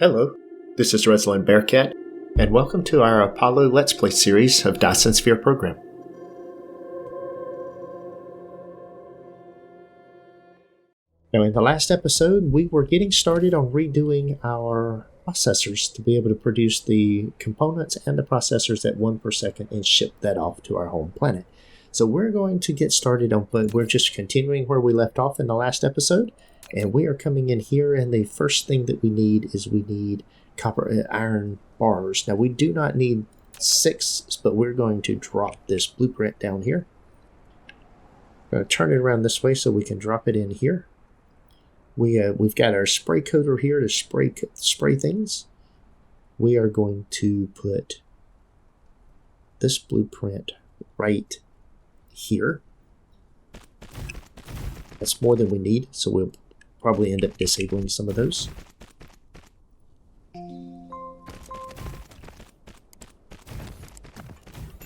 Hello, this is ResilanBearcat, and welcome to our Apollo Let's Play series of Dyson Sphere Program. Now, in the last episode, we were getting started on redoing our processors to be able to produce the components and the processors at 1 per second and ship that off to our home planet. So we're going to get started on, but we're just continuing where we left off in the last episode. And we are coming in here, and the first thing that we need is we need copper iron bars. Now, we do not need 6, but we're going to drop this blueprint down here. I'm going to turn it around this way so we can drop it in here. We've got our spray coater here to spray things. We are going to put this blueprint right here. That's more than we need, so we'll probably end up disabling some of those.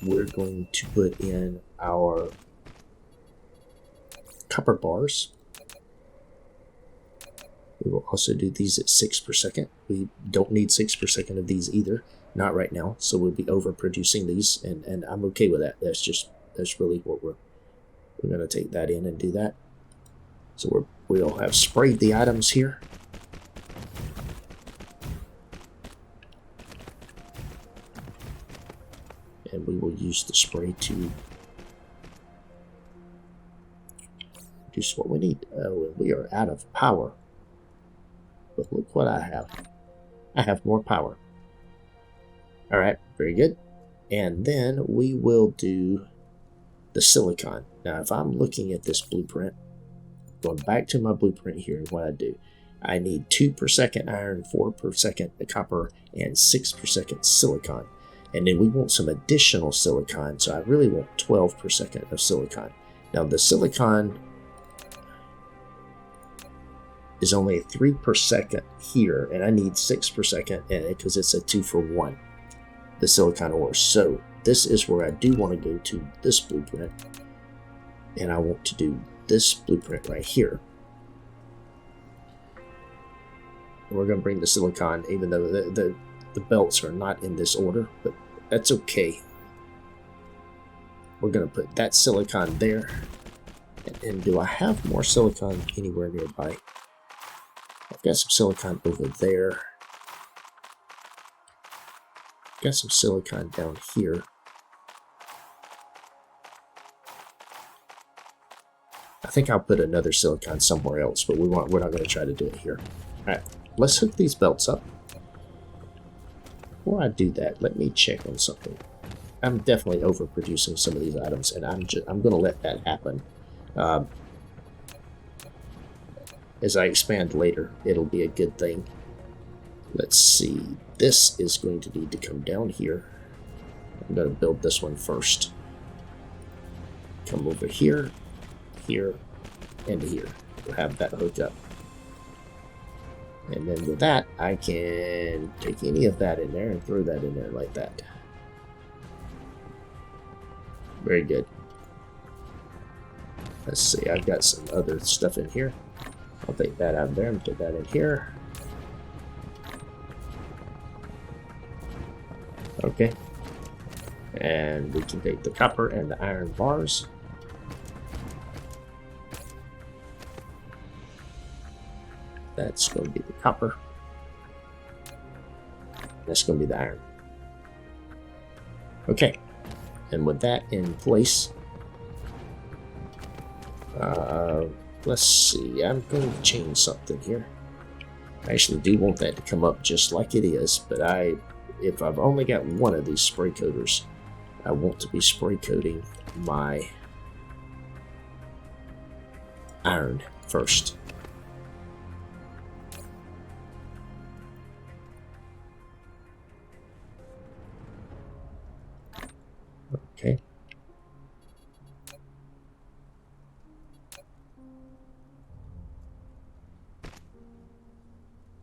We're going to put in our copper bars. We will also do these at 6 per second. We don't need 6 per second of these either, not right now, so we'll be overproducing these, and I'm okay with that. That's really what we're going to take that in and do that. So we'll have sprayed the items here. And we will use the spray to produce what we need. Oh, and we are out of power. But look what I have. I have more power. Alright, very good. And then we will do the silicon. Now, if I'm looking at this blueprint, going back to my blueprint here, what I do, I need 2 per second iron, 4 per second copper, and 6 per second silicon. And then we want some additional silicon, so I really want 12 per second of silicon. Now the silicon is only 3 per second here, and I need 6 per second in it because it's a 2 for 1, the silicon ore. So this is where I do want to go to this blueprint, and I want to do this blueprint right here. And we're going to bring the silicon, even though the belts are not in this order, but that's okay. We're going to put that silicon there. And do I have more silicon anywhere nearby? I've got some silicon over there. Got some silicon down here. I think I'll put another silicon somewhere else, but we're not going to try to do it here. All right, let's hook these belts up. Before I do that, let me check on something. I'm definitely overproducing some of these items, and I'm going to let that happen. As I expand later, it'll be a good thing. Let's see. This is going to need to come down here. I'm going to build this one first. Come over here. Here and here. We'll have that hooked up. And then with that, I can take any of that in there and throw that in there like that. Very good. Let's see, I've got some other stuff in here. I'll take that out of there and put that in here. Okay. And we can take the copper and the iron bars. That's going to be the copper. That's going to be the iron. Okay. And with that in place, let's see. I'm going to change something here. I actually do want that to come up just like it is, but if I've only got one of these spray coaters, I want to be spray coating my iron first. Okay.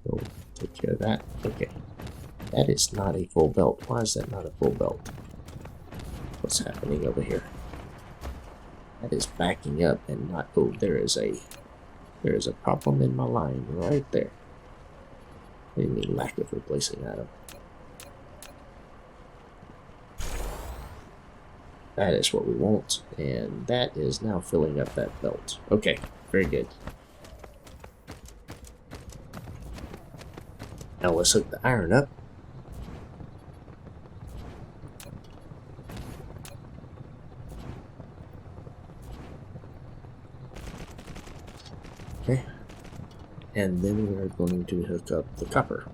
We'll take care of that. Okay. That is not a full belt. Why is that not a full belt? What's happening over here? That is backing up and not... Oh, there is a problem in my line right there. do you mean lack of replacing item? That is what we want, and that is now filling up that belt. Okay, very good. Now let's hook the iron up. Okay. And then we're going to hook up the copper.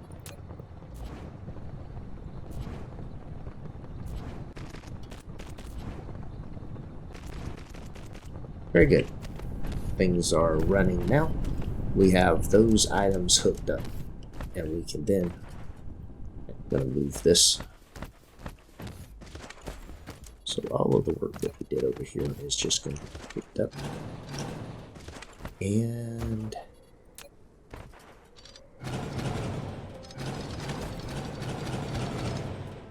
Very good. Things are running now. We have those items hooked up. And we can then, I'm going to move this. So all of the work that we did over here is just going to be picked up. And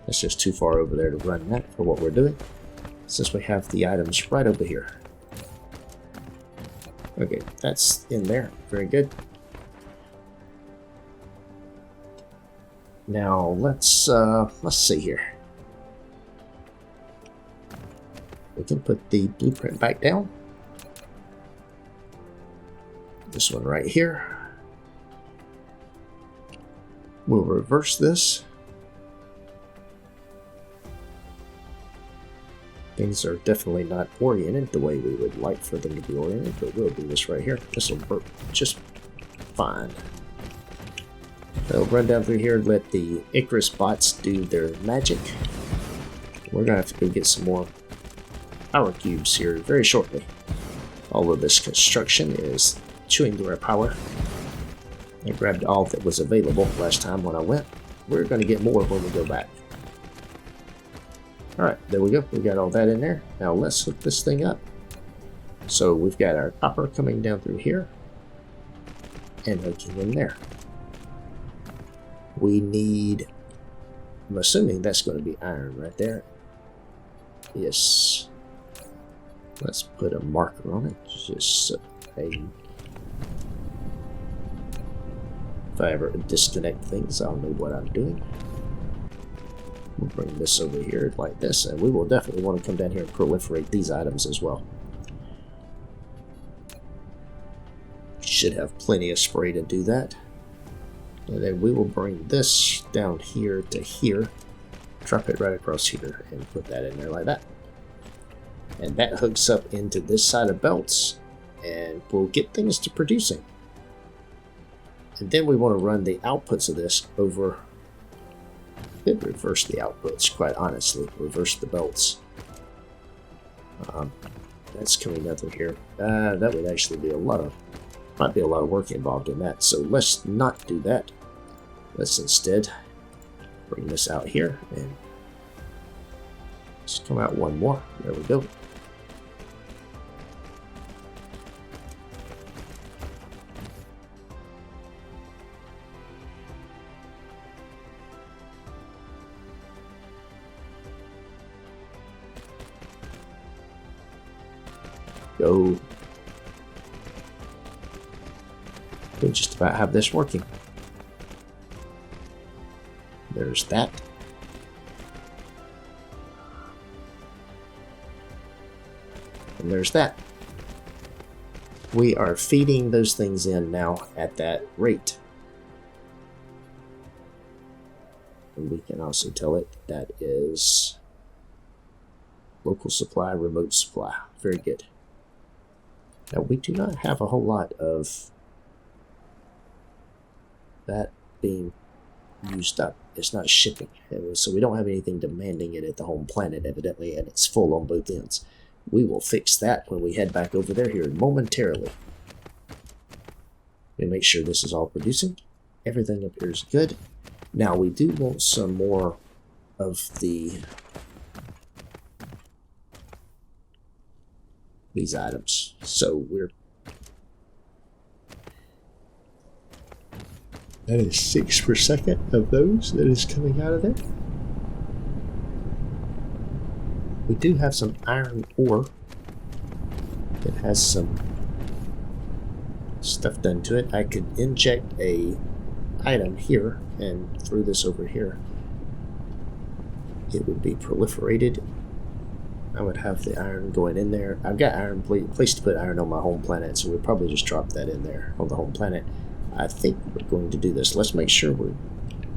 that's just too far over there to run that for what we're doing, since we have the items right over here. Okay, that's in there. Very good. Now let's see here. We can put the blueprint back down. This one right here. We'll reverse this. Things are definitely not oriented the way we would like for them to be oriented, but we'll do this right here. This will work just fine. They'll run down through here and let the Icarus bots do their magic. We're going to have to go get some more power cubes here very shortly. All of this construction is chewing through our power. I grabbed all that was available last time when I went. We're going to get more when we go back. Alright, there we go. We got all that in there. Now let's hook this thing up. So we've got our copper coming down through here and hooking in there. We need, I'm assuming that's going to be iron right there. Yes. Let's put a marker on it. Just so if I ever disconnect things, I'll know what I'm doing. We'll bring this over here like this, and we will definitely want to come down here and proliferate these items as well. Should have plenty of spray to do that. And then we will bring this down here to here, drop it right across here, and put that in there like that. And that hooks up into this side of belts, and we'll get things to producing. And then we want to run the outputs of this over. Could reverse the outputs, quite honestly. Reverse the belts. That's coming up through here. That would actually be might be a lot of work involved in that. So let's not do that. Let's instead bring this out here and just come out one more. There we go. Go. We just about have this working. There's that. And there's that. We are feeding those things in now at that rate. And we can also tell it that is local supply, remote supply. Very good. Now we do not have a whole lot of that being used up. It's not shipping, so we don't have anything demanding it at the home planet evidently, and it's full on both ends. We will fix that when we head back over there here momentarily. We make sure this is all producing. Everything appears good. Now we do want some more of these items. So that is 6 per second of those that is coming out of there. We do have some iron ore that has some stuff done to it. I could inject a item here and threw this over here, it would be proliferated. I would have the iron going in there. I've got iron place to put iron on my home planet, so we'll probably just drop that in there on the home planet. I think we're going to do this. Let's make sure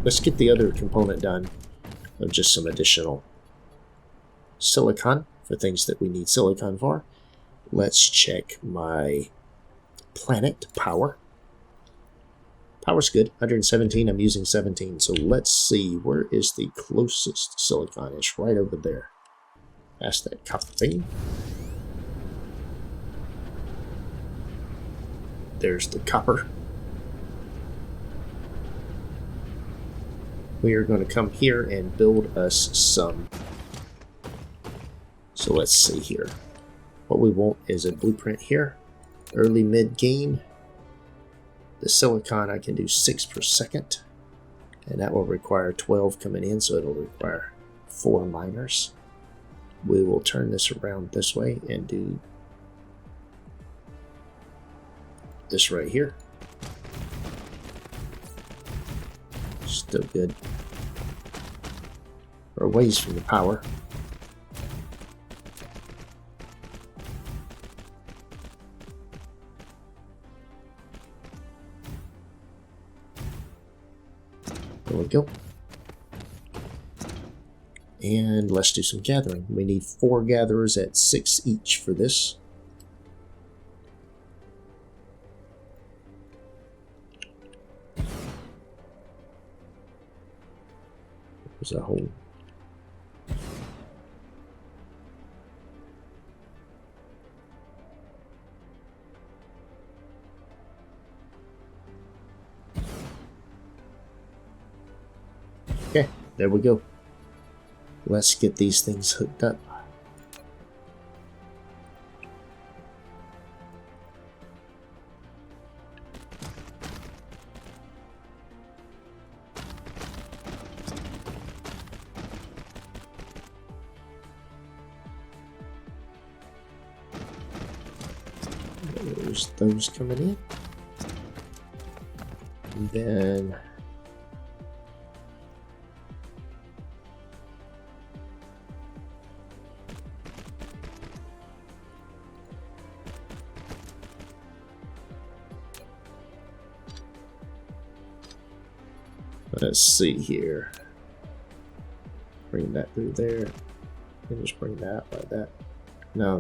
let's get the other component done of just some additional silicon for things that we need silicon for. Let's check my planet power. Power's good, 117. I'm using 17, so let's see, where is the closest silicon? It's right over there. That's that copper beam. There's the copper. We are going to come here and build us some. So let's see here. What we want is a blueprint here. Early mid game. The silicon I can do 6 per second. And that will require 12 coming in, so it'll require 4 miners. We will turn this around this way and do this right here. Still good. We're ways from the power. There we go. And let's do some gathering. We need 4 gatherers at 6 each for this. There's a hole. Okay, there we go. Let's get these things hooked up. There's those coming in. And then let's see here. Bring that through there. And just bring that out like that. No,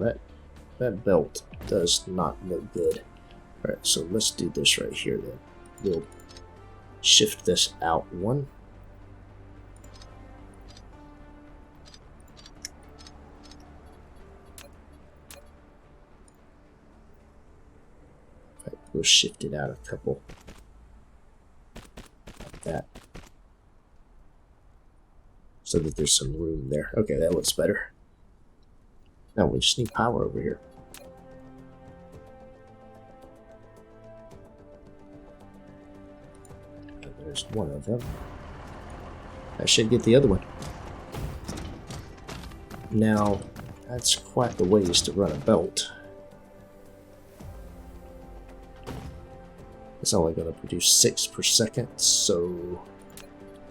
that belt does not look good. Alright, so let's do this right here then. We'll shift this out 1. Right, we'll shift it out a couple. Like that. So that there's some room there. Okay, that looks better. Now we just need power over here. And there's one of them. I should get the other one. Now, that's quite the ways to run a belt. It's only going to produce 6 per second, so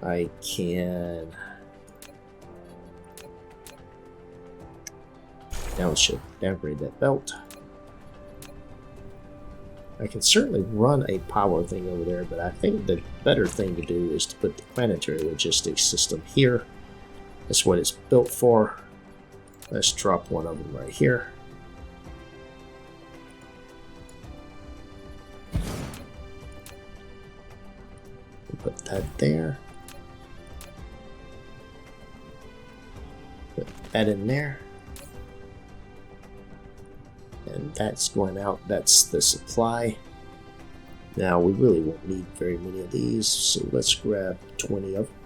I can... Now it should downgrade that belt. I can certainly run a power thing over there, but I think the better thing to do is to put the planetary logistics system here. That's what it's built for. Let's drop one of them right here. Put that there. Put that in there. And that's going out. That's the supply. Now we really won't need very many of these, so let's grab 20 of them.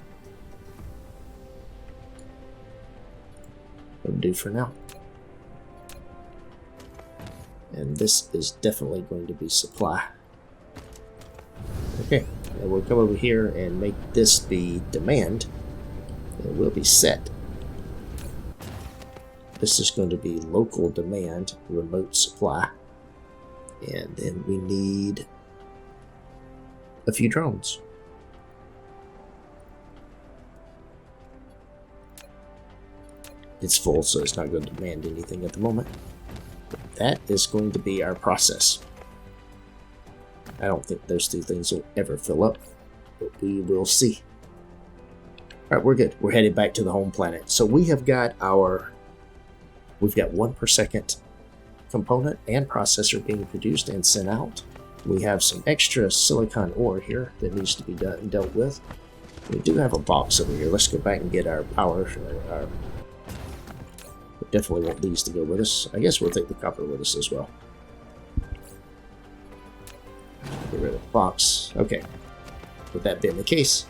That'll do for now. And this is definitely going to be supply. Okay, and we'll come over here and make this be demand. It will be set. This is going to be local demand, remote supply. And then we need a few drones. it's full, so it's not going to demand anything at the moment. But that is going to be our process. I don't think those two things will ever fill up, but we will see. Alright, we're good. We're headed back to the home planet. So we have got we've got 1 per second component and processor being produced and sent out. We have some extra silicon ore here that needs to be dealt with. We do have a box over here. Let's go back and get our power. We definitely want these to go with us. I guess we'll take the copper with us as well. Get rid of the box. Okay. With that being the case,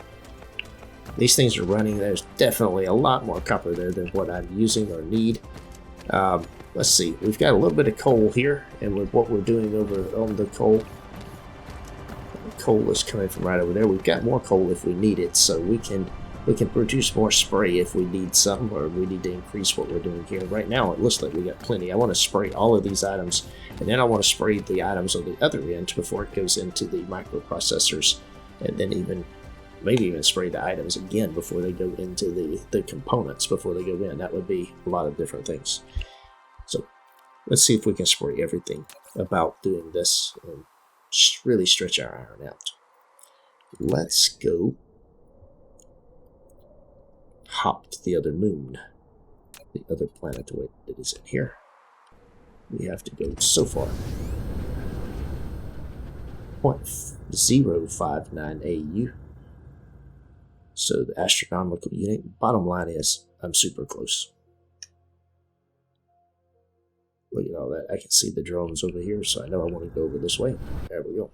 these things are running. There's definitely a lot more copper there than what I'm using or need. Let's see. We've got a little bit of coal here, and with what we're doing over on the coal is coming from right over there. We've got more coal if we need it, so we can produce more spray if we need some, or we need to increase what we're doing here. Right now, it looks like we got plenty. I want to spray all of these items, and then I want to spray the items on the other end before it goes into the microprocessors, and then maybe even spray the items again before they go into the components before they go in. That would be a lot of different things. So let's see if we can spray everything about doing this and really stretch our iron out. Let's go hop to the other moon, the other planetoid that is in here. We have to go so far. 0.059 AU. So the astronomical unit, bottom line is, I'm super close. Look at all that. I can see the drones over here, so I know I want to go over this way. There we go.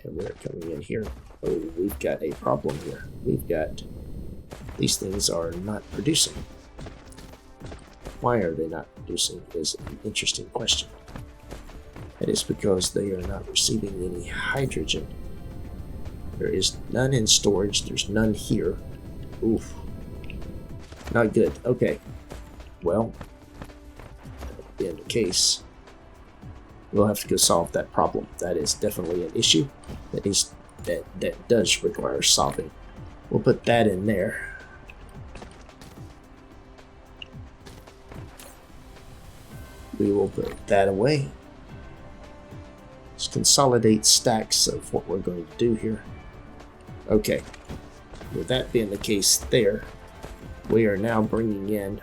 And we're coming in here. Oh, we've got a problem here. These things are not producing. Why are they not producing is an interesting question. It is because they are not receiving any hydrogen. There is none in storage. There's none here. Oof. Not good. Okay. Well, that being the case, we'll have to go solve that problem. That is definitely an issue that does require solving. We'll put that in there. We will put that away. Let's consolidate stacks of what we're going to do here. Okay, with that being the case there, we are now bringing in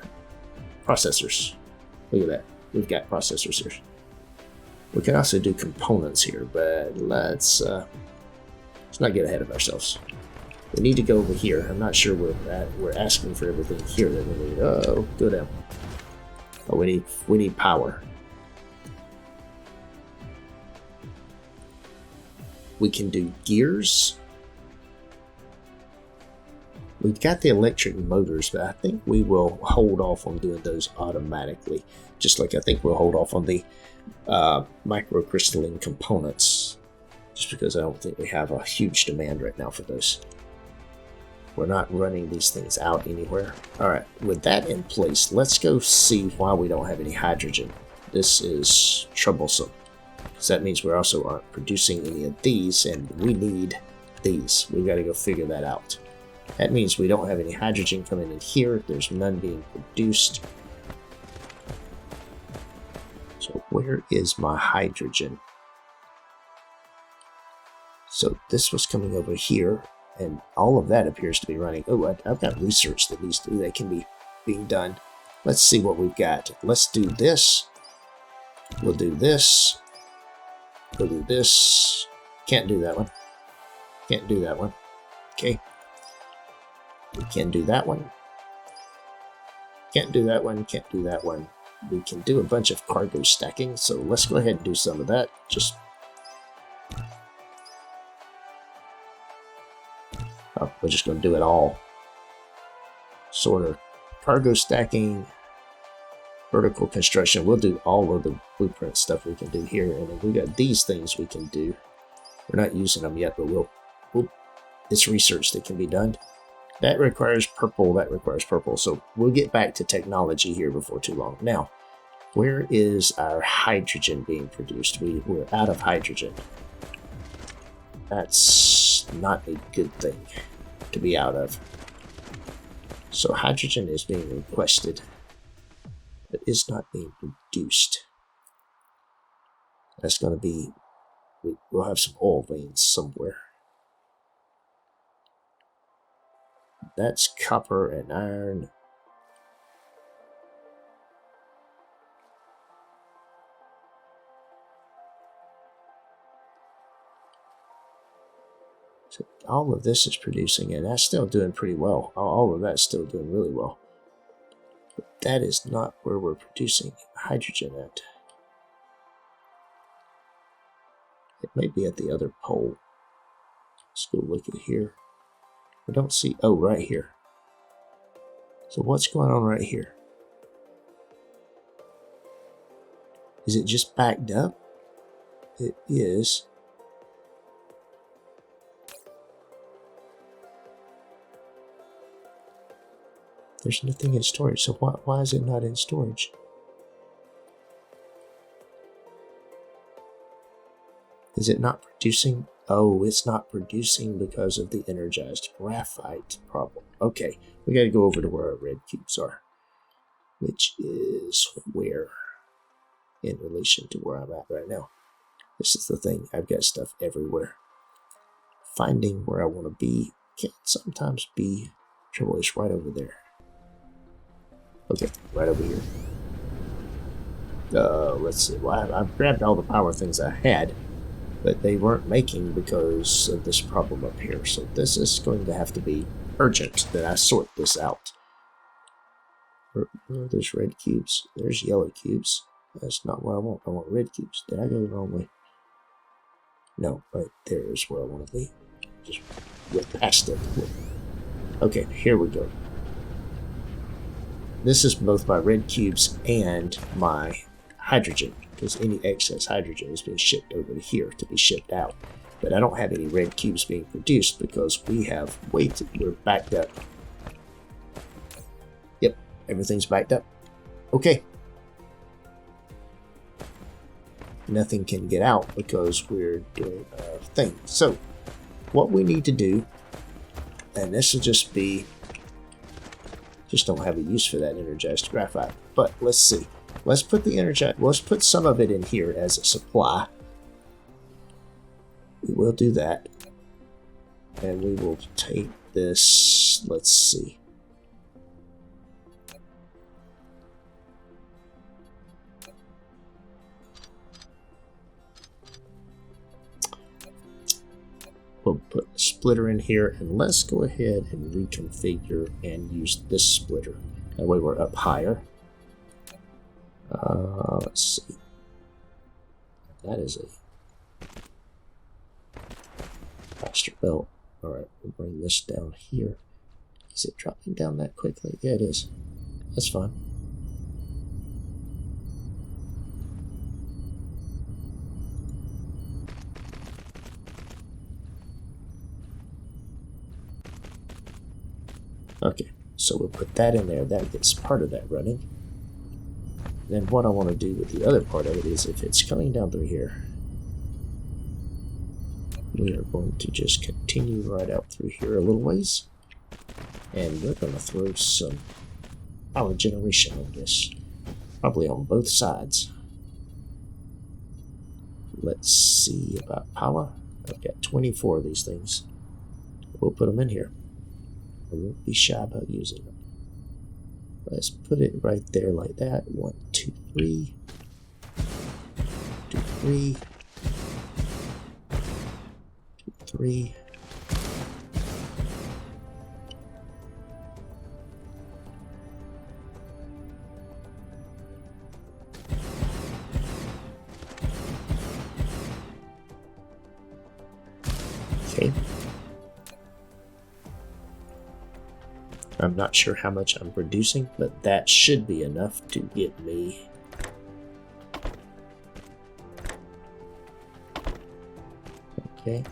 processors. Look at that. We've got processors here. We can also do components here, but let's not get ahead of ourselves. We need to go over here. I'm not sure where we're asking for everything here that we need. Oh, go down. Oh, we need power. We can do gears. We've got the electric motors, but I think we will hold off on doing those automatically. Just like I think we'll hold off on the microcrystalline components, just because I don't think we have a huge demand right now for those. We're not running these things out anywhere. Alright, with that in place, let's go see why we don't have any hydrogen. This is troublesome, because that means we also aren't producing any of these, and we need these. We've got to go figure that out. That means we don't have any hydrogen coming in here. There's none being produced. So where is my hydrogen? So this was coming over here, and all of that appears to be running. Oh, I've got research that can be being done. Let's see what we've got. Let's do this. We'll do this. We'll do this. Can't do that one. Can't do that one. Okay. We can do that one. Can't do that one. Can't do that one. We can do a bunch of cargo stacking, so let's go ahead and do some of that. We're just going to do it all. Sort of cargo stacking, vertical construction. We'll do all of the blueprint stuff we can do here, and then we got these things we can do. We're not using them yet, but it's research that can be done. That requires purple, that requires purple. So we'll get back to technology here before too long. Now, where is our hydrogen being produced? We're out of hydrogen. That's not a good thing to be out of. So hydrogen is being requested, but is not being produced. That's going to be, we'll have some oil veins somewhere. That's copper and iron. So all of this is producing, and that's still doing pretty well. All of that's still doing really well. But that is not where we're producing hydrogen at. It may be at the other pole. Let's go look at here. I don't see, oh, right here. So what's going on right here? Is it just backed up? It is. There's nothing in storage, so why is it not in storage? Is it not producing? Oh, it's not producing because of the energized graphite problem. Okay, we got to go over to where our red cubes are, which is where in relation to where I'm at right now. This is the thing, I've got stuff everywhere. Finding where I want to be can sometimes be trouble. It's right over there. Okay, right over here. Let's see. Well, I've grabbed all the power things I had, but they weren't making because of this problem up here. So this is going to have to be urgent that I sort this out. Where are those red cubes? There's yellow cubes. That's not what I want. I want red cubes. Did I go the wrong way? No, right there is where I want to be. Just went past it. Okay, here we go. This is both my red cubes and my hydrogen, because any excess hydrogen is being shipped over to here to be shipped out. But I don't have any red cubes being produced because we have waited. We're backed up. Yep, everything's backed up. Okay. Nothing can get out because we're doing our thing. So, what we need to do, and this will just be, just don't have a use for that energized graphite. But let's see. Let's put the energized, let's put some of it in here as a supply. We will do that. And we will take this, let's see. We'll put a splitter in here, and let's go ahead and reconfigure and use this splitter. That way we're up higher. Let's see. That is a faster belt. Alright, we'll bring this down here. Is it dropping down that quickly? Yeah, it is. That's fine. Okay, so we'll put that in there. That gets part of that running. Then what I want to do with the other part of it is if it's coming down through here, we are going to just continue right out through here a little ways. And we're going to throw some power generation on this. Probably on both sides. Let's see about power. I've got 24 of these things. We'll put them in here. I won't be shy about using them. Let's put it right there like that. 1, 2, 3. 2, 3. 2, 3. Okay. I'm not sure how much I'm producing, but that should be enough to get me okay.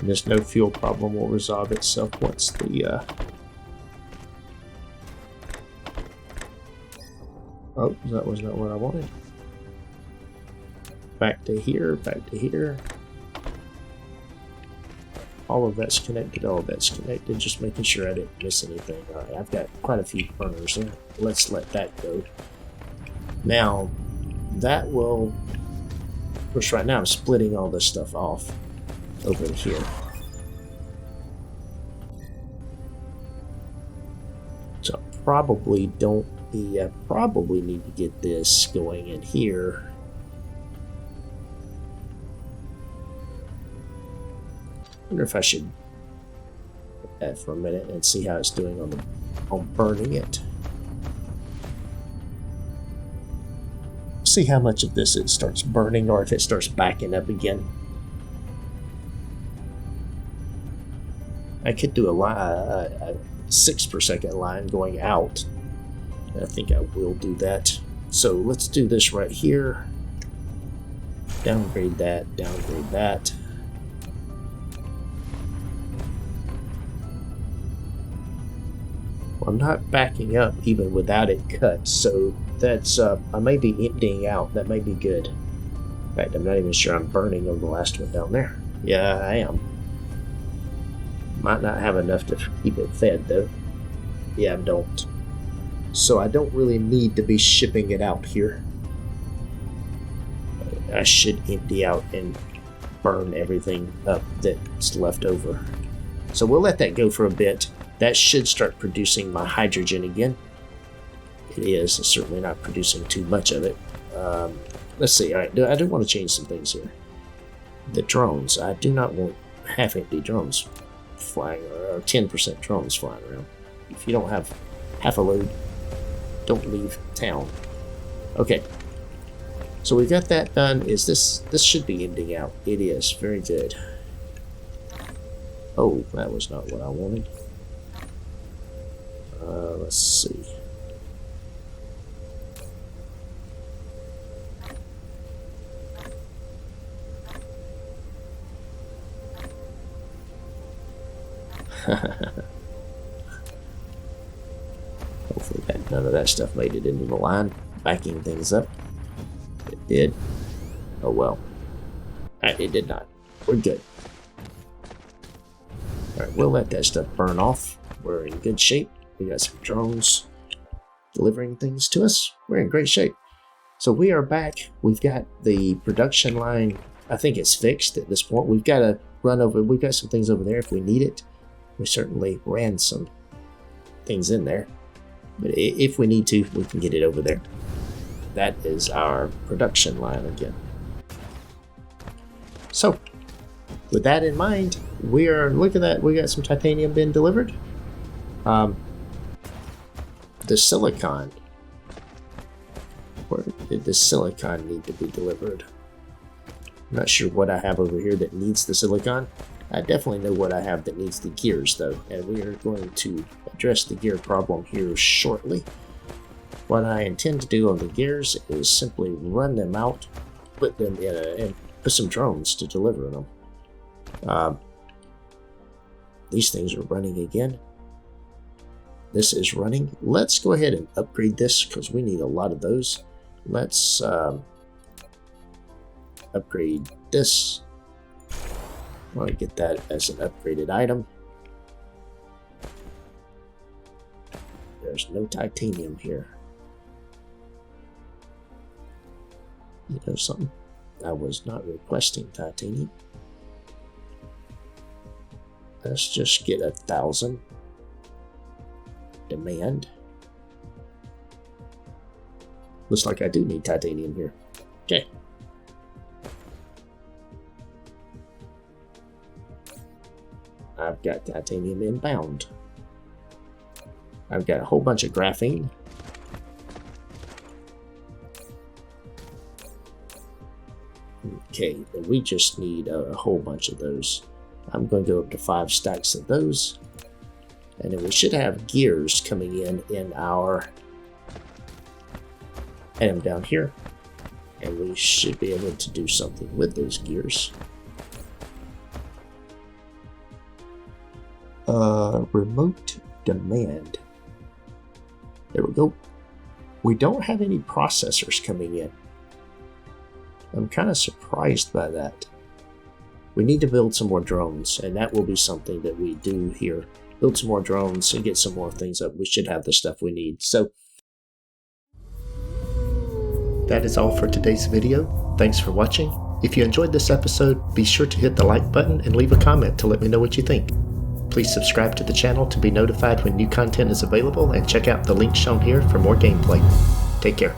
This no fuel problem will resolve itself once the oh, that was not what I wanted. Back to here, back to here. All of that's connected, all of that's connected, just making sure I didn't miss anything. Alright, I've got quite a few burners there. Let's let that go. Now, that will... Of course, right now I'm splitting all this stuff off over here. So I probably don't... I probably need to get this going in here. I wonder if I should put that for a minute and see how it's doing on burning it. See how much of this it starts burning or if it starts backing up again. I could do a 6 per second line going out. I think I will do that. So let's do this right here. Downgrade that, downgrade that. I'm not backing up even without it cut, so that's, I may be emptying out. That may be good. In fact, I'm not even sure I'm burning on the last one down there. Yeah, I am. Might not have enough to keep it fed, though. Yeah, I don't. So I don't really need to be shipping it out here. I should empty out and burn everything up that's left over. So we'll let that go for a bit. That should start producing my hydrogen again. It is. It's certainly not producing too much of it. Let's see. All right, I do want to change some things here. The drones. I do not want half-empty drones flying, or 10% drones flying around. If you don't have half a load, don't leave town. Okay. So we got that done. Is this should be ending out? It is. Very good. Oh, that was not what I wanted. Let's see. Hopefully none of that stuff made it into the line, backing things up. It did. Oh well. It did not. We're good. Alright, we'll let that stuff burn off. We're in good shape. We got some drones delivering things to us. We're in great shape. So we are back. We've got the production line. I think it's fixed at this point. We've got to run over. We've got some things over there if we need it. We certainly ran some things in there. But if we need to, we can get it over there. That is our production line again. So, with that in mind, we are looking at, we got some titanium being delivered. The silicon. Where did the silicon need to be delivered? I'm not sure what I have over here that needs the silicon. I definitely know what I have that needs the gears, though, and we are going to address the gear problem here shortly. What I intend to do on the gears is simply run them out, put them in and put some drones to deliver them. These things are running again. This is running. Let's go ahead and upgrade this because we need a lot of those. Let's upgrade this. I want to get that as an upgraded item. There's no titanium here. You know something? I was not requesting titanium. Let's just get 1,000. Demand. Looks like I do need titanium here. Okay. I've got titanium inbound. I've got a whole bunch of graphene. Okay, and we just need a whole bunch of those. I'm going to go up to 5 stacks of those. And then we should have gears coming in our item down here. And we should be able to do something with those gears. remote demand. There we go. We don't have any processors coming in. I'm kind of surprised by that. We need to build some more drones, and that will be something that we do here. Build some more drones and get some more things up. We should have the stuff we need. So that is all for today's video. Thanks for watching. If you enjoyed this episode, be sure to hit the like button and leave a comment to let me know what you think. Please subscribe to the channel to be notified when new content is available, and check out the link shown here for more gameplay. Take care.